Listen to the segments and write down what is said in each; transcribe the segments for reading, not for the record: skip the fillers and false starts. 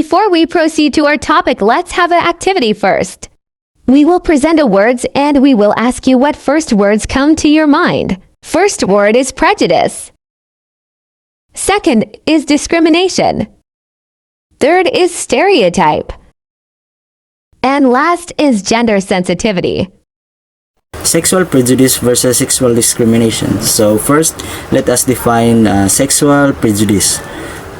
Before we proceed to our topic, let's have an activity first. We will present the words and we will ask you what first words come to your mind. First word is prejudice. Second is discrimination. Third is stereotype. And last is gender sensitivity. Sexual prejudice versus sexual discrimination. So first, let us define sexual prejudice.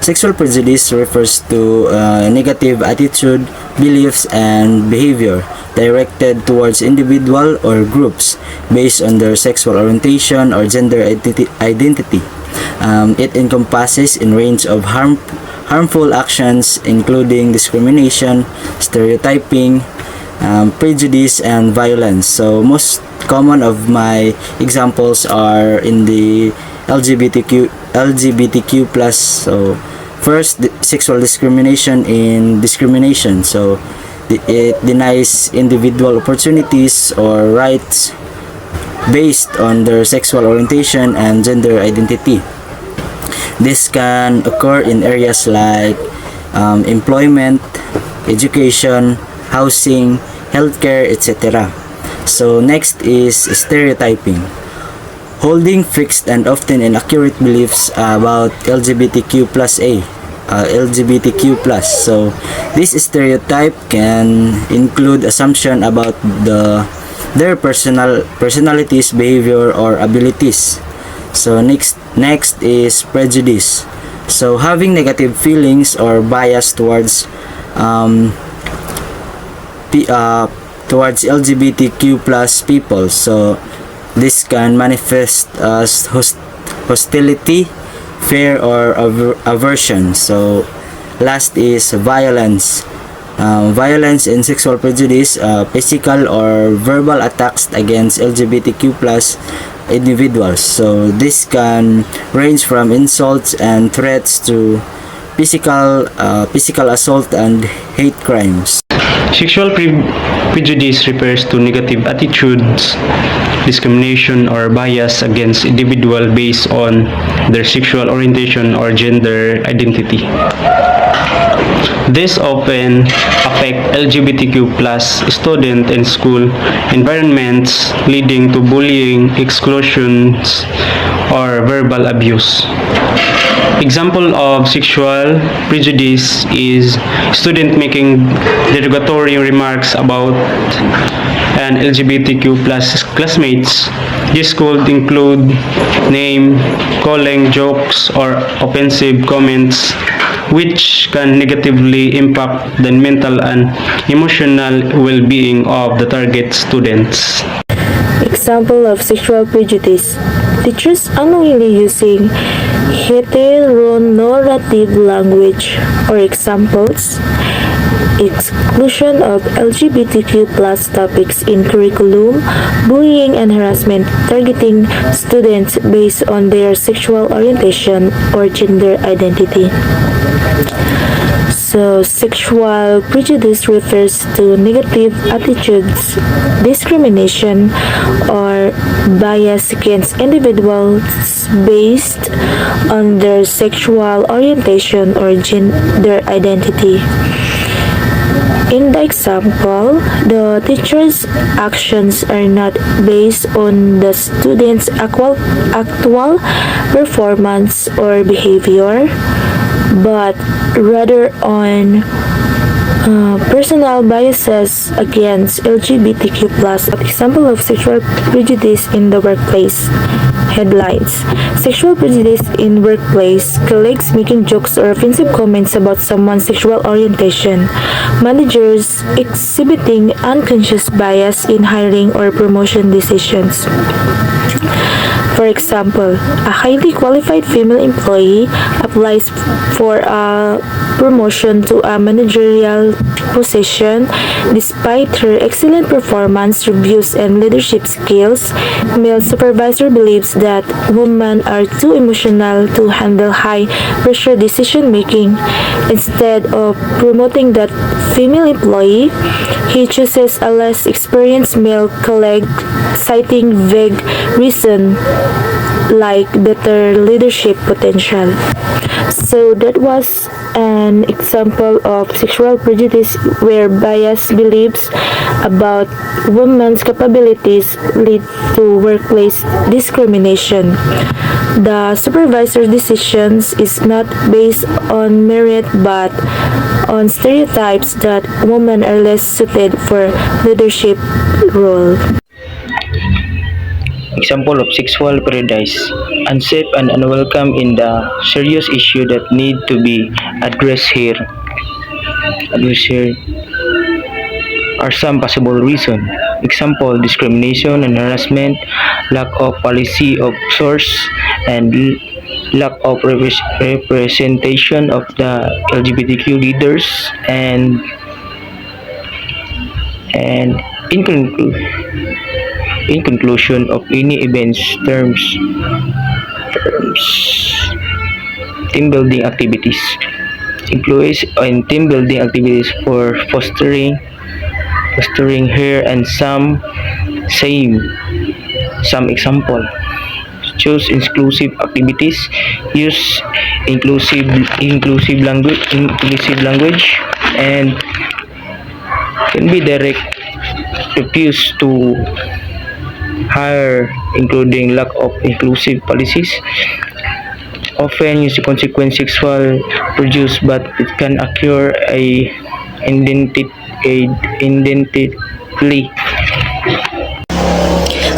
Sexual prejudice refers to negative attitude, beliefs, and behavior directed towards individual or groups based on their sexual orientation or gender identity. It encompasses a range of harmful actions including discrimination, stereotyping, prejudice, and violence. So most common of my examples are in the LGBTQ plus. So first, sexual discrimination in discrimination. So it denies individual opportunities or rights based on their sexual orientation and gender identity. This can occur in areas like employment, education, housing, healthcare, etc. So next is stereotyping. Holding fixed and often inaccurate beliefs about LGBTQ plus LGBTQ plus. So this stereotype can include assumption about their personalities, behavior, or abilities. So next is prejudice. So having negative feelings or bias towards LGBTQ plus people. So this can manifest as hostility, fear, or aversion. So last is violence. Violence and sexual prejudice, physical or verbal attacks against LGBTQ plus individuals. So this can range from insults and threats to physical assault and hate crimes. Sexual prejudice refers to negative attitudes, discrimination, or bias against individuals based on their sexual orientation or gender identity. This often affect LGBTQ plus students in school environments, leading to bullying, exclusions, or verbal abuse. Example of sexual prejudice is student making derogatory remarks about an LGBTQ plus classmates. This could include name calling, jokes, or offensive comments which can negatively impact the mental and emotional well-being of the target students. Example of sexual prejudice: teachers unknowingly using heteronormative language, or examples: exclusion of LGBTQ plus topics in curriculum, bullying and harassment targeting students based on their sexual orientation or gender identity. So, sexual prejudice refers to negative attitudes, discrimination, or bias against individuals based on their sexual orientation or gender identity. In the example, the teacher's actions are not based on the student's actual performance or behavior, but rather on personal biases against LGBTQ+. Example of sexual prejudice in the workplace. Headlines: sexual prejudice in workplace, colleagues making jokes or offensive comments about someone's sexual orientation, managers exhibiting unconscious bias in hiring or promotion decisions. For example, a highly qualified female employee applies for a promotion to a managerial position despite her excellent performance reviews and leadership skills. Male supervisor believes that women are too emotional to handle high-pressure decision-making. Instead of promoting that female employee, he chooses a less experienced male colleague, citing vague reasons like better leadership potential. So that was an example of sexual prejudice where biased beliefs about women's capabilities lead to workplace discrimination. The supervisor's decisions is not based on merit but on stereotypes that women are less suited for leadership role. Example of sexual paradise, unsafe and unwelcome in the serious issue that need to be addressed here. Are some possible reasons. Example, discrimination and harassment, lack of policy of source, and lack of representation of the LGBTQ leaders, and in conclusion of any events team building activities. Employees in team building activities for fostering here and some example. Choose inclusive activities, use inclusive language, and can be direct refuse to hire, including lack of inclusive policies. Often use the consequence sexual produce, but it can occur indefinitely.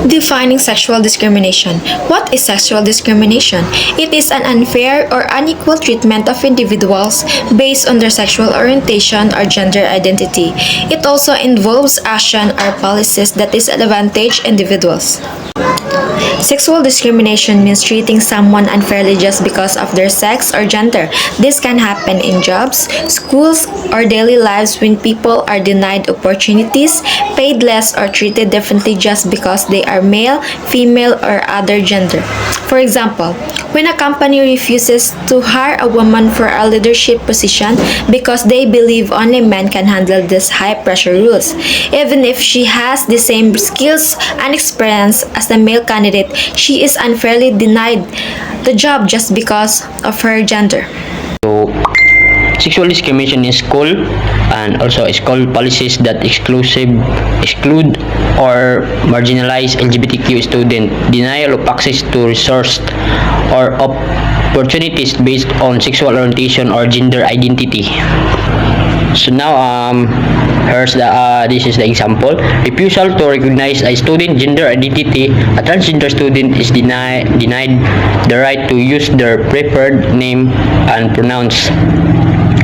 Defining sexual discrimination. What is sexual discrimination? It is an unfair or unequal treatment of individuals based on their sexual orientation or gender identity. It also involves action or policies that disadvantage individuals. Sexual discrimination means treating someone unfairly just because of their sex or gender. This can happen in jobs, schools, or daily lives when people are denied opportunities, paid less, or treated differently just because they are male, female, or other gender. For example, when a company refuses to hire a woman for a leadership position because they believe only men can handle these high-pressure rules, even if she has the same skills and experience as the male candidate, she is unfairly denied the job just because of her gender. So, sexual discrimination in school and also school policies that exclude or marginalize LGBTQ students, denial of access to resources or opportunities based on sexual orientation or gender identity. So now, this is the example. Refusal to recognize a student gender identity. A transgender student is denied the right to use their preferred name and pronouns,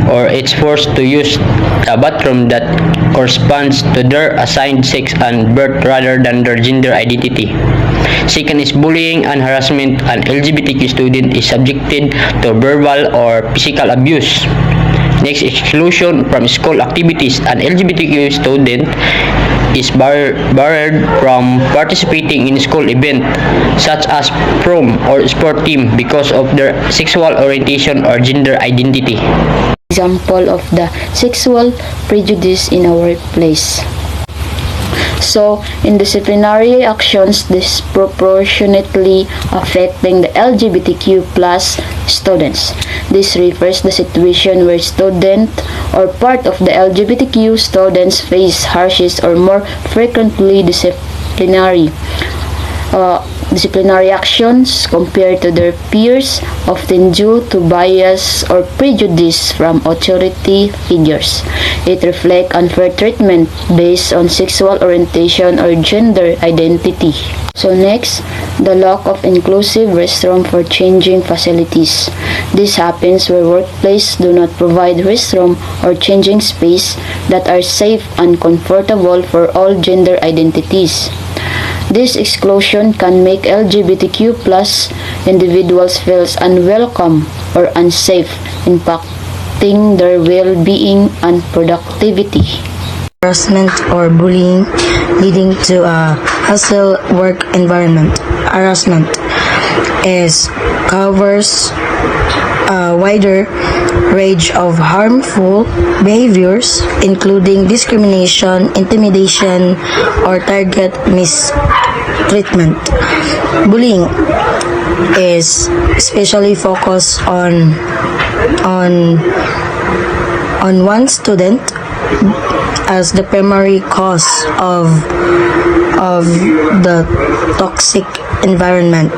or it's forced to use a bathroom that corresponds to their assigned sex and birth rather than their gender identity. Second is bullying and harassment. An LGBTQ student is subjected to verbal or physical abuse. Next, exclusion from school activities. An LGBTQ student is barred from participating in school events such as prom or sport team because of their sexual orientation or gender identity. Example of the sexual prejudice in a workplace. So, in disciplinary actions disproportionately affecting the LGBTQ plus students. This refers to the situation where student or part of the LGBTQ students face harshest or more frequently disciplinary actions compared to their peers, often due to bias or prejudice from authority figures. It reflects unfair treatment based on sexual orientation or gender identity. So next, the lack of inclusive restroom for changing facilities. This happens where workplaces do not provide restroom or changing space that are safe and comfortable for all gender identities. This exclusion can make LGBTQ plus individuals feel unwelcome or unsafe, impacting their well-being and productivity. Harassment or bullying leading to a hostile work environment. Harassment covers a wider range of harmful behaviors, including discrimination, intimidation, or target mistreatment. Bullying is especially focused on one student as the primary cause of the toxic environment.